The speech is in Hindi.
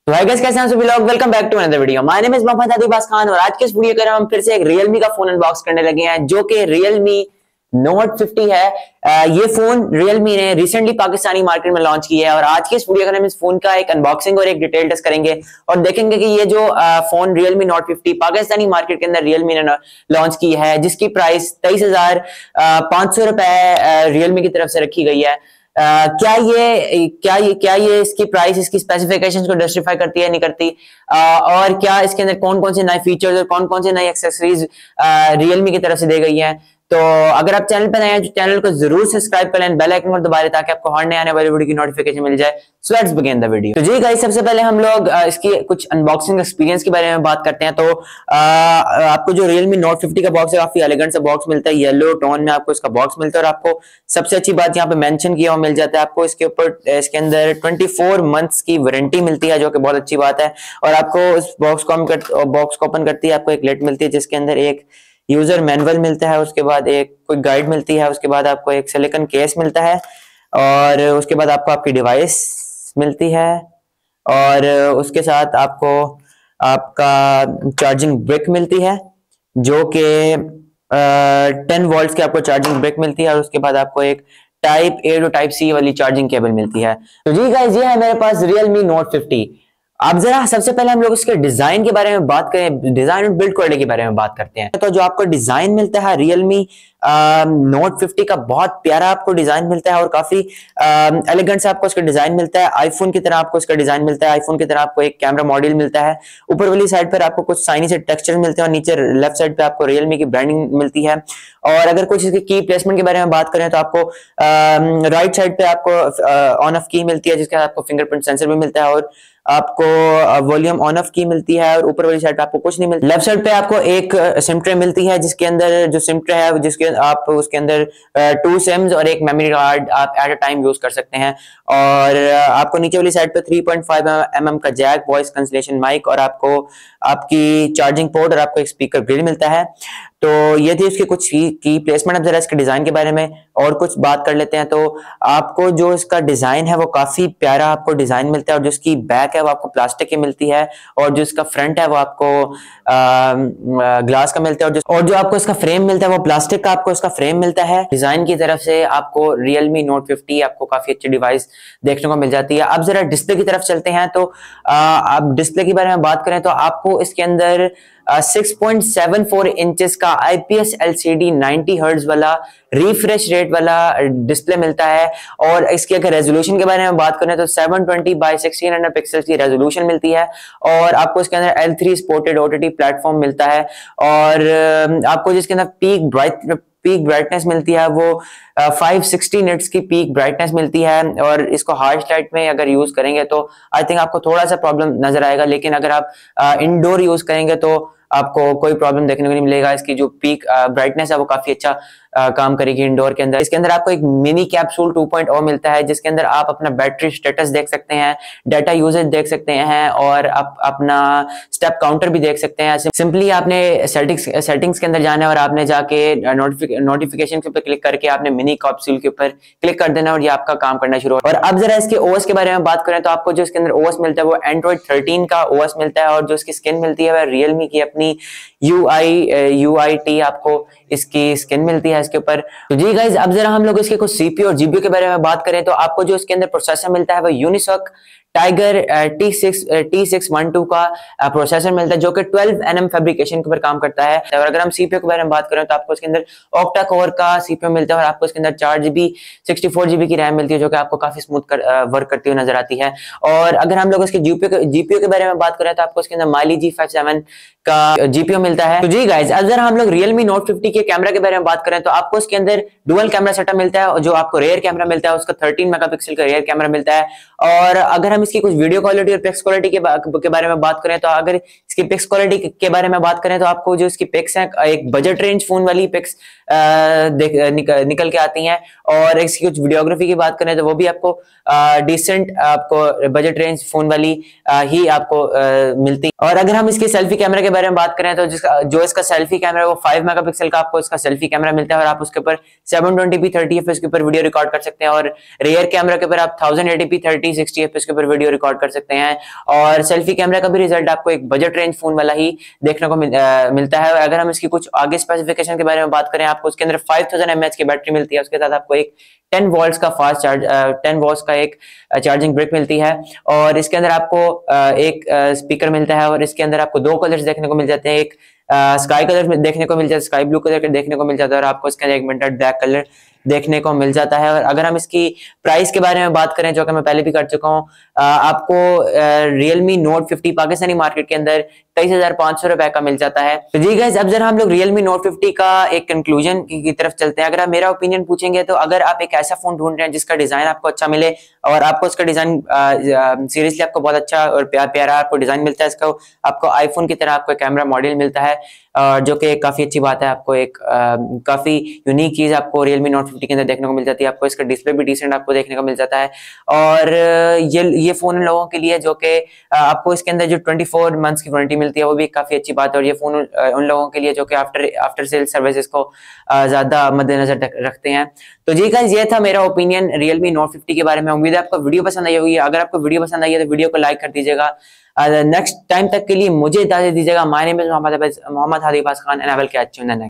तो हाय गाइस, कैसे हैं सभी लोग। Welcome back to another video. My name is Mohammad Adibas Khan और आज के इस वीडियो के हम फिर से एक Realme का फोन अनबॉक्स करने लगे हैं जो कि Realme Note 50 है। ये फोन Realme ने रिसेंटली पाकिस्तानी मार्केट में लॉन्च किया है और आज के इस वीडियो में हम इस फोन का एक अनबॉक्सिंग और एक डिटेल टेस्ट करेंगे और देखेंगे कि ये जो phone Realme Note 50 Pakistani market के अंदर Realme ने लॉन्च की है, जिसकी प्राइस 23,500 रुपए Realme की तरफ से रखी गई है। क्या ये इसकी प्राइस, इसकी स्पेसिफिकेशंस को जस्टिफाई करती है, नहीं करती? और क्या इसके अंदर कौन कौन से नए फीचर्स और कौन कौन से नई एक्सेसरीज रियलमी की तरफ से दी गई हैं। तो अगर आप चैनल पर नए हैं तो चैनल को जरूर सब्सक्राइब कर लें, बेल आइकन को दबा लें ताकि आपको हर नए आने वाली वीडियो की नोटिफिकेशन मिल जाए। So let's begin the video. तो जी गाइस, सबसे पहले हम लोग इसकी कुछ अनबॉक्सिंग एक्सपीरियंस के बारे में बात करते हैं। तो आपको जो Realme Note 50 का बॉक्स है, काफी एलिगेंट सा बॉक्स मिलता है, येलो टोन में आपको इसका बॉक्स मिलता है और आपको सबसे अच्छी बात यहाँ पे मेंशन किया हुआ मिल जाता है। आपको इसके ऊपर इसके अंदर 24 मंथ्स की वारंटी मिलती है, जो कि बहुत अच्छी बात है। और आपको इस बॉक्स को ओपन करती है, आपको एक लिड मिलती है जिसके अंदर एक यूजर मैनुअल मिलता है, उसके बाद एक कोई गाइड मिलती है, उसके बाद आपको एक सिलिकॉन केस मिलता है और उसके बाद आपको आपकी डिवाइस मिलती है और उसके साथ आपको आपका चार्जिंग ब्रिक मिलती है जो कि 10 वोल्ट्स की आपको चार्जिंग ब्रिक मिलती है और उसके बाद आपको एक type A to type C वाली चार्जिंग केबल मिलती है। तो जी गाइस, ये है मेरे पास Realme Note 50। आप जरा सबसे पहले हम लोग इसके डिजाइन के बारे में बात करें, डिजाइन और बिल्ड क्वालिटी के बारे में बात करते हैं। तो जो आपको डिजाइन मिलता है Realme Note 50 का, बहुत प्यारा आपको डिजाइन मिलता है और काफी एलिगेंट सा आपको इसका डिजाइन मिलता है। आईफोन की तरह आपको इसका डिजाइन मिलता है, आईफोन की तरह आपको एक कैमरा मॉड्यूल मिलता है। ऊपर वाली साइड पर आपको कुछ शाइनी से टेक्सचर मिलते हैं और नीचे लेफ्ट साइड पे आपको Realme की ब्रांडिंग मिलती है। और अगर कुछ इसकी की प्लेसमेंट के बारे में बात करें तो आपको राइट साइड पे आपको ऑन ऑफ की मिलती है, जिसके साथ आपको फिंगरप्रिंट सेंसर भी मिलता है और आपको वॉल्यूम ऑन ऑफ की मिलती है। और ऊपर वाली साइड पे आपको कुछ नहीं मिलता। लेफ्ट साइड पे आपको एक सिम ट्रे मिलती है, जिसके अंदर जो सिम ट्रे है जिसके आप उसके अंदर 2 सिम्स और एक मेमोरी कार्ड आप एट अ टाइम यूज कर सकते हैं। और आपको नीचे वाली साइड पे 3.5 mm का जैक, वॉइस कैंसलेशन माइक और आपको आपकी चार्जिंग पोर्ट और आपको एक स्पीकर ग्रिल मिलता है। तो ये थी इसकी कुछ की प्लेसमेंट। अब जरा इसके डिजाइन के बारे में और कुछ बात कर लेते हैं। तो आपको जो इसका डिजाइन है वो काफी प्यारा आपको डिजाइन मिलता है और जो इसकी बैक है वो आपको प्लास्टिक की मिलती है और जो इसका फ्रंट है वो आपको ग्लास का मिलता है और जो आपको इसका फ्रेम मिलता है वो प्लास्टिक का आपको इसका फ्रेम मिलता है। डिजाइन की तरफ से आपको Realme Note 50 आपको काफी अच्छी डिवाइस देखने को मिल जाती है। अब जरा डिस्प्ले की तरफ चलते हैं। तो आप डिस्प्ले के बारे में बात करें तो आपको इसके अंदर 6.74 इंचेस का IPS LCD 90 हर्ट्ज वाला रिफ्रेश रेट वाला डिस्प्ले मिलता है। और इसके अगर रेजोल्यूशन के बारे में बात करें तो 720 बाय 1600 पिक्सल्स की रेजोल्यूशन मिलती है और आपको इसके अंदर L3 सपोर्टेड OTT प्लेटफॉर्म मिलता है। और आपको जिसके अंदर पीक ब्राइटनेस मिलती है वो 560 निट्स की पीक ब्राइटनेस मिलती है। और इसको हार्श लाइट में अगर यूज करेंगे तो आई थिंक आपको थोड़ा सा प्रॉब्लम नजर आएगा, लेकिन अगर आप इंडोर यूज करेंगे तो आपको कोई प्रॉब्लम देखने को नहीं मिलेगा। इसकी जो पीक ब्राइटनेस है वो काफी अच्छा काम करेगी इंडोर के अंदर। इसके अंदर आपको एक मिनी कैप्सूल 2.0 मिलता है, जिसके अंदर आप अपना बैटरी स्टेटस देख सकते हैं, डाटा यूजेज देख सकते हैं और आप अपना स्टेप काउंटर भी देख सकते हैं। सिंपली आपने सेटिंग्स के अंदर जाना है और आपने जाके नोटिफिकेशन के ऊपर क्लिक करके आपने मिनी कैप्सूल के ऊपर क्लिक कर देना और ये आपका काम करना शुरू हो। और अब जरा इसके ओएस के बारे में बात करें तो आपको जो इसके अंदर ओएस मिलता है वो Android 13 का ओएस मिलता है और जो इसकी स्किन मिलती है वह Realme की अपनी UIT आपको इसकी स्किन मिलती है इसके ऊपर। तो जी गाइज, अब जरा हम लोग इसके कुछ CPU और GPU के बारे में बात करें तो आपको जो इसके अंदर प्रोसेसर मिलता है वो यूनिसॉक टाइगर T612 का प्रोसेसर मिलता है जो कि 12nm फैब्रिकेशन के ऊपर काम करता है। और अगर हम CPU के बारे में बात करें तो आपको इसके अंदर ऑक्टा कोर का CPU मिलता है और आपको इसके अंदर 4GB 64GB की रैम मिलती है जो कि आपको काफी स्मूथ वर्क करती हुई नजर आती है। और अगर हम लोग इसके GPU के बारे में बात करें तो आपको इसके अंदर Mali G57 का GPU मिलता है। तो जी गाइज, अब जरा हम लोग Realme Note 50 के कैमरा के बारे में बात करें तो आपको इसके अंदर डुअल कैमरा सेटअप मिलता है और जो आपको रेयर कैमरा मिलता है उसका 13 मेगापिक्सल का रेयर कैमरा मिलता है। और अगर हम इसकी कुछ वीडियो क्वालिटी और पिक्स क्वालिटी के बारे में बात करें तो अगर इसकी पिक्स क्वालिटी के बारे में बात करें तो आपको जो इसकी पिक्स हैं एक बजट रेंज फोन वाली पिक्स निकल के आती हैं। और इसकी कुछ वीडियोग्राफी की बात करें तो वो भी आपको डिसेंट आपको बजट रेंज फोन वाली ही आपको मिलती है। और अगर हम इसके सेल्फी कैमरा के बारे में बात करें तो जो इसका सेल्फी कैमरा है वो 5 मेगापिक्सल का आपको इसका सेल्फी कैमरा मिलता है और आप उसके ऊपर 720p 30fps के ऊपर वीडियो रिकॉर्ड कर सकते हैं। और रियर कैमरा के ऊपर आप 1080p 30 60fps के ऊपर वीडियो रिकॉर्ड कर सकते हैं। और सेल्फी कैमरा का भी रिजल्ट आपको एक बजट रेंज फोन वाला ही देखने को मिलता है। अगर हम इसकी कुछ आगे स्पेसिफिकेशन के बारे में बात करें, आपको उसके अंदर 5000 mAh की बैटरी मिलती है, उसके साथ आपको एक 10 वोल्ट्स का फास्ट चार्ज 10 वोल्ट्स का एक चार्जिंग ब्रिक मिलती है, और इसके अंदर आपको एक स्पीकर मिलता है, और इसके अंदर आपको दो कलर्स देखने को मिल जाते हैं। एक स्काई कलर देखने को मिल जाता है, स्काई ब्लू कलर देखने को मिल जाता है, और आपको इसके अंदर एक मिनट ब्लैक कलर देखने को मिल जाता है। और अगर हम इसकी प्राइस के बारे में बात करें, जो कि मैं पहले भी कर चुका हूँ, आपको Realme Note 50 पाकिस्तानी मार्केट के अंदर 23,500 रुपए का मिल जाता है। तो जी गाइस, अब जरा हम लोग Realme Note 50 का एक कंक्लूजन की तरफ चलते हैं। अगर आप मेरा ओपिनियन पूछेंगे, तो अगर आप एक ऐसा फोन ढूंढ रहे हैं जिसका डिजाइन आपको अच्छा मिले, और आपको उसका डिजाइन सीरियसली आपको बहुत अच्छा और प्यारा आपको डिजाइन मिलता है, इसका आपको आईफोन की तरह आपको कैमरा मॉडल मिलता है, जो कि काफी अच्छी बात है। आपको एक काफी यूनिक चीज आपको Realme Note 50 के अंदर देखने को मिल जाती है। आपको इसका डिस्प्ले भी डिसेंट आपको देखने को मिल जाता है, और ये फोन उन लोगों के लिए जो कि आपको इसके अंदर जो 24 मंथ्स की वारंटी मिलती है, वो भी काफी अच्छी बात है। और ये फोन उन लोगों के लिए जो कि आफ्टर सेल सर्विसेज को ज्यादा मद्देनजर रखते हैं। तो जी गाइस, ये था मेरा ओपिनियन Realme Note 50 के बारे में। उम्मीद है आपको वीडियो पसंद आई होगी। अगर आपको वीडियो पसंद आई है तो वीडियो को लाइक कर दीजिएगा। नेक्स्ट टाइम तक के लिए मुझे इजाजत दीजिएगा। My name is Mohammad Hadi Abbas Khan and I will catch you in the next.